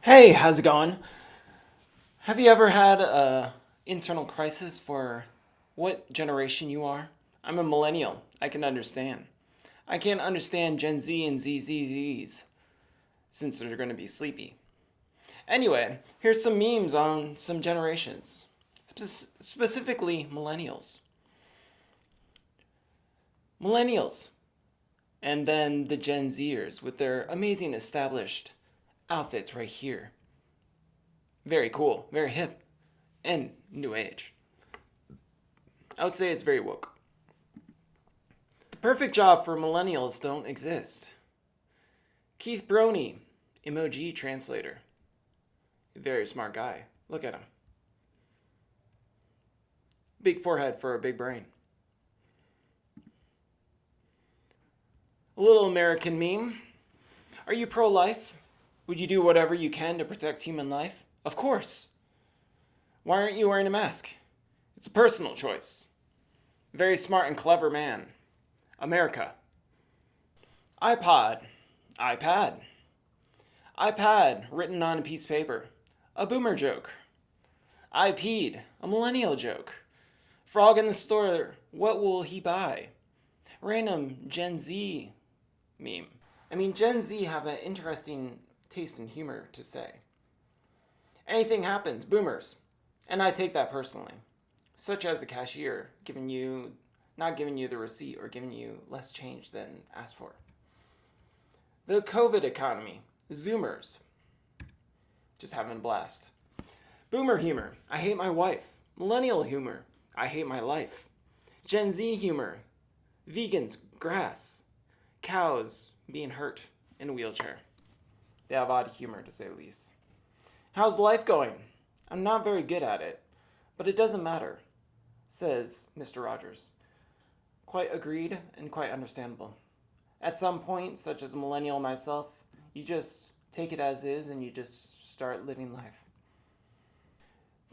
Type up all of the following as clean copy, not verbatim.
Hey, how's it going? Have you ever had a internal crisis for what generation you are? I'm a millennial. I can understand. I can't understand Gen Z and ZZZs since they're going to be sleepy. Anyway, here's some memes on some generations, specifically millennials. Millennials, and then the Gen Zers with their amazing established outfits right here. Very cool, very hip, and new age. I would say it's very woke. The perfect job for millennials don't exist. Keith Brony, emoji translator. Very smart guy. Look at him. Big forehead for a big brain. A little American meme. Are you pro-life? Would you do whatever you can to protect human life? Of course. Why aren't you wearing a mask? It's a personal choice. Very smart and clever man. America. iPod. iPad. iPad written on a piece of paper. A boomer joke. I peed. A millennial joke. Frog in the store. What will he buy? Random Gen Z meme. I mean, Gen Z have an interesting taste in humor to say. Anything happens, boomers. And I take that personally. Such as the cashier not giving you the receipt or giving you less change than asked for. The COVID economy, Zoomers. Just having a blast. Boomer humor, I hate my wife. Millennial humor, I hate my life. Gen Z humor, vegans, grass. Cows being hurt in a wheelchair. They have odd humor to say the least. How's life going? I'm not very good at it, but it doesn't matter, says Mr. Rogers. Quite agreed and quite understandable. At some point, such as a millennial myself, you just take it as is and you just start living life.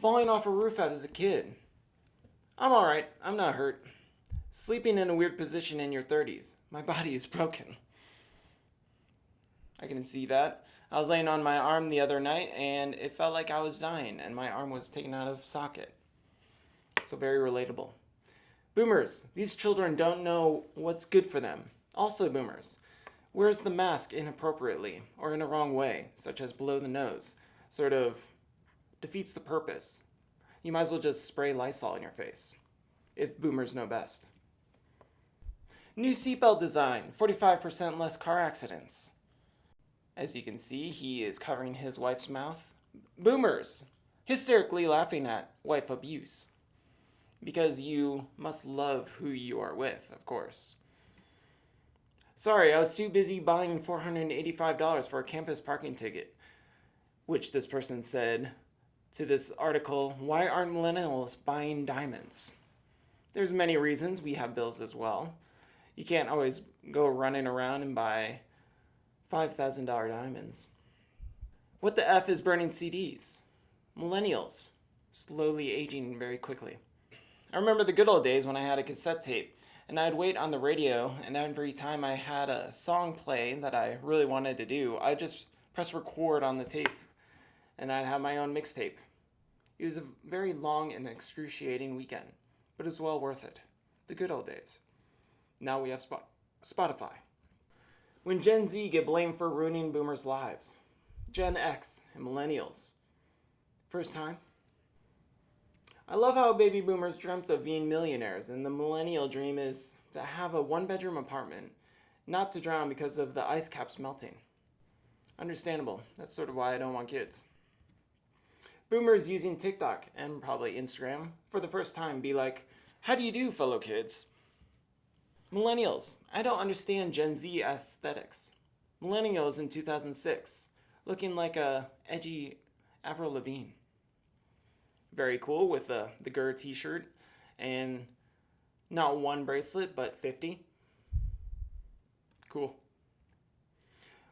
Falling off a roof as a kid. I'm alright, I'm not hurt. Sleeping in a weird position in your 30s. My body is broken. I can see that. I was laying on my arm the other night and it felt like I was dying and my arm was taken out of socket. So very relatable. Boomers, these children don't know what's good for them. Also boomers, wears the mask inappropriately or in a wrong way, such as below the nose, sort of defeats the purpose. You might as well just spray Lysol in your face, if boomers know best. New seatbelt design, 45% less car accidents. As you can see, he is covering his wife's mouth. Boomers, hysterically laughing at wife abuse. Because you must love who you are with, of course. Sorry, I was too busy buying $485 for a campus parking ticket. Which this person said to this article, why aren't millennials buying diamonds? There's many reasons. We have bills as well. You can't always go running around and buy $5,000 diamonds. What the F is burning CDs? Millennials, slowly aging very quickly. I remember the good old days when I had a cassette tape and I'd wait on the radio, and every time I had a song play that I really wanted to do, I'd just press record on the tape and I'd have my own mixtape. It was a very long and excruciating weekend, but it was well worth it. The good old days. Now we have Spotify. When Gen Z get blamed for ruining boomers' lives. Gen X and millennials. First time? I love how baby boomers dreamt of being millionaires, and the millennial dream is to have a one-bedroom apartment, not to drown because of the ice caps melting. Understandable. That's sort of why I don't want kids. Boomers using TikTok and probably Instagram for the first time be like, how do you do, fellow kids? Millennials, I don't understand Gen Z aesthetics. Millennials in 2006, looking like a edgy Avril Lavigne. Very cool with the Gurr t-shirt and not one bracelet, but 50. Cool.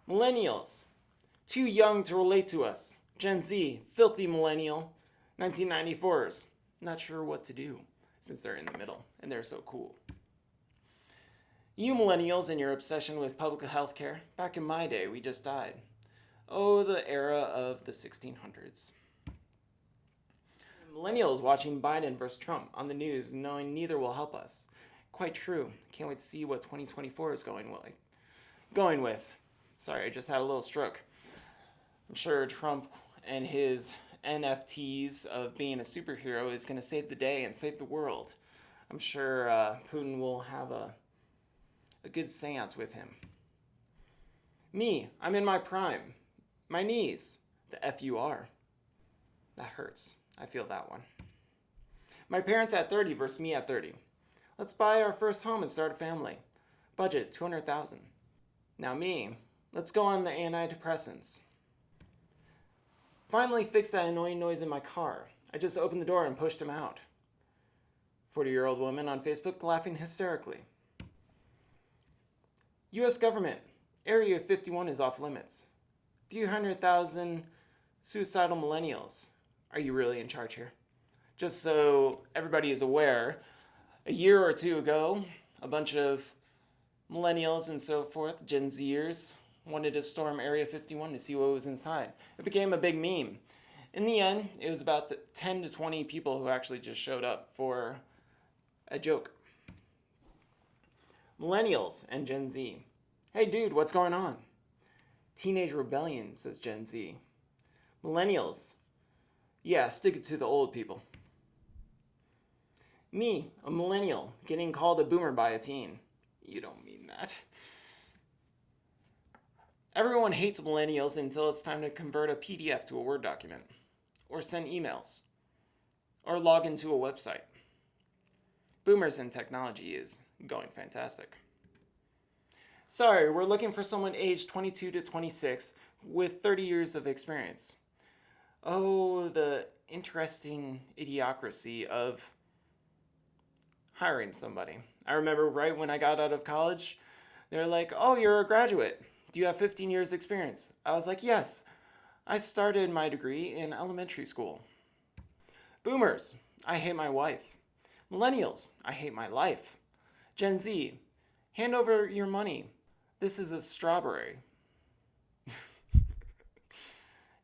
Millennials, too young to relate to us. Gen Z, filthy millennial. 1994s, not sure what to do since they're in the middle and they're so cool. You millennials and your obsession with public health care, back in my day, we just died. Oh, the era of the 1600s. Millennials watching Biden versus Trump on the news, knowing neither will help us. Quite true. Can't wait to see what 2024 is going with. Sorry, I just had a little stroke. I'm sure Trump and his NFTs of being a superhero is going to save the day and save the world. I'm sure Putin will have a good seance with him. Me, I'm in my prime. My knees, the FUR. That hurts. I feel that one. My parents at 30 versus me at 30. Let's buy our first home and start a family. Budget, $200,000. Now me, let's go on the antidepressants. Finally fixed that annoying noise in my car. I just opened the door and pushed him out. 40-year-old woman on Facebook laughing hysterically. U.S. government, Area 51 is off limits. 300,000 suicidal millennials. Are you really in charge here? Just so everybody is aware, a year or two ago, a bunch of millennials and so forth, Gen Zers, wanted to storm Area 51 to see what was inside. It became a big meme. In the end, it was about 10 to 20 people who actually just showed up for a joke. Millennials and Gen Z. Hey dude, what's going on? Teenage rebellion, says Gen Z. Millennials. Yeah, stick it to the old people. Me, a millennial, getting called a boomer by a teen. You don't mean that. Everyone hates millennials until it's time to convert a PDF to a Word document, or send emails, or log into a website. Boomers in technology is going fantastic. Sorry, we're looking for someone aged 22 to 26 with 30 years of experience. Oh, the interesting idiocracy of hiring somebody. I remember right when I got out of college, they're like, oh, you're a graduate. Do you have 15 years experience? I was like, yes. I started my degree in elementary school. Boomers, I hate my wife. Millennials, I hate my life. Gen Z, hand over your money. This is a strawberry.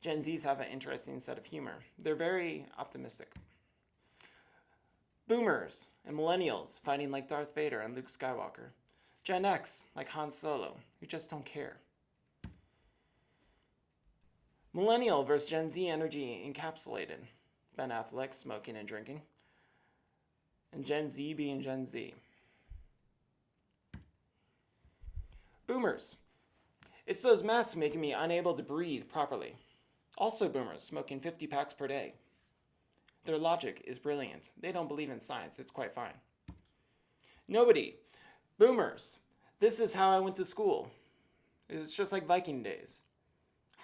Gen Zs have an interesting set of humor. They're very optimistic. Boomers and millennials fighting like Darth Vader and Luke Skywalker. Gen X like Han Solo, who just don't care. Millennial versus Gen Z energy encapsulated. Ben Affleck smoking and drinking. And Gen Z being Gen Z. Boomers. It's those masks making me unable to breathe properly. Also boomers smoking 50 packs per day. Their logic is brilliant. They don't believe in science. It's quite fine. Nobody. Boomers. This is how I went to school. It's just like Viking days.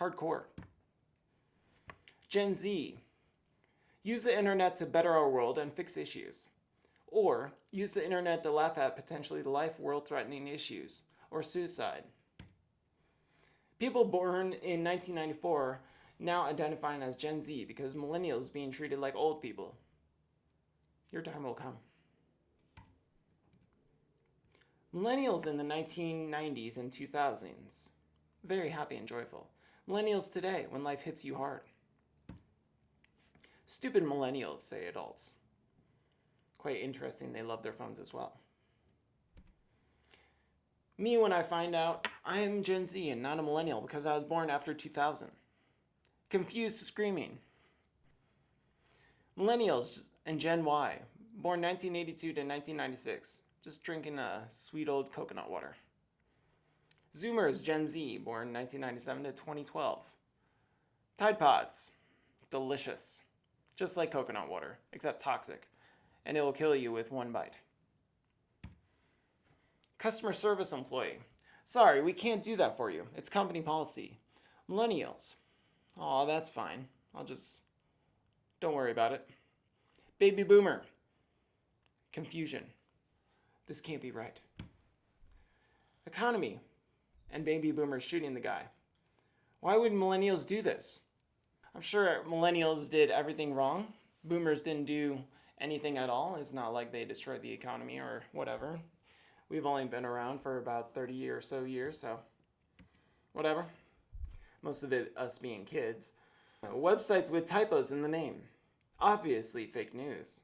Hardcore. Gen Z. Use the internet to better our world and fix issues. Or use the internet to laugh at potentially life world-threatening issues or suicide. People born in 1994 now identifying as Gen Z because millennials being treated like old people. Your time will come. Millennials in the 1990s and 2000s. Very happy and joyful. Millennials today when life hits you hard. Stupid millennials, say adults. Quite interesting, they love their phones as well. Me when I find out I am Gen Z and not a millennial because I was born after 2000. Confused screaming. Millennials and Gen Y, born 1982 to 1996, just drinking a sweet old coconut water. Zoomers Gen Z, born 1997 to 2012. Tide Pods, delicious, just like coconut water, except toxic, and it will kill you with one bite. Customer service employee, sorry, we can't do that for you. It's company policy. Millennials, aw, that's fine. Don't worry about it. Baby boomer, confusion. This can't be right. Economy, and baby boomers shooting the guy. Why would millennials do this? I'm sure millennials did everything wrong. Boomers didn't do anything at all. It's not like they destroyed the economy or whatever. We've only been around for about 30 or so years, so whatever. most of it us being kids. Websites with typos in the name. Obviously fake news.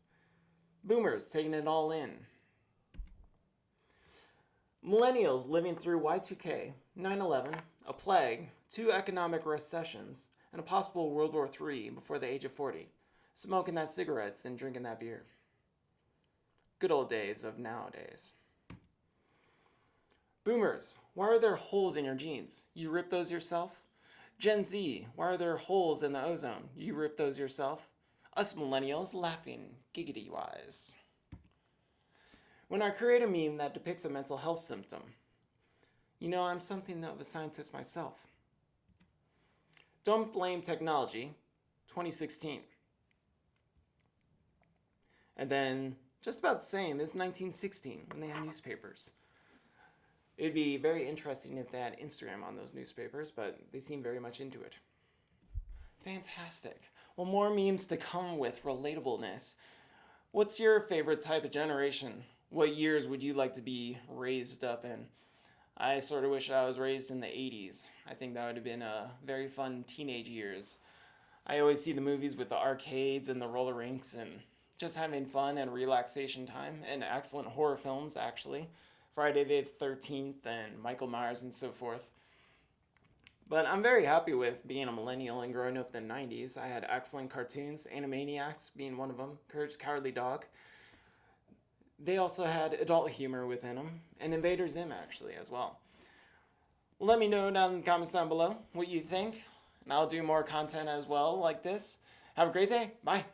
Boomers taking it all in. Millennials living through Y2K, 9/11, a plague, 2 economic recessions, and a possible World War III before the age of 40. Smoking that cigarettes and drinking that beer. Good old days of nowadays. Boomers, why are there holes in your jeans? You rip those yourself? Gen Z, why are there holes in the ozone? You rip those yourself? Us millennials laughing giggity wise. When I create a meme that depicts a mental health symptom, you know I'm something of a scientist myself. Don't blame technology, 2016. And then just about the same is 1916 when they had newspapers. It'd be very interesting if they had Instagram on those newspapers, but they seem very much into it. Fantastic. Well, more memes to come with relatableness. What's your favorite type of generation? What years would you like to be raised up in? I sort of wish I was raised in the 80s. I think that would have been a very fun teenage years. I always see the movies with the arcades and the roller rinks and just having fun and relaxation time, and excellent horror films, actually. Friday the 13th and Michael Myers and so forth. But I'm very happy with being a millennial and growing up in the 90s. I had excellent cartoons, Animaniacs being one of them, Courage the Cowardly Dog. They also had adult humor within them, and Invader Zim actually as well. Let me know down in the comments down below what you think, and I'll do more content as well like this. Have a great day. Bye.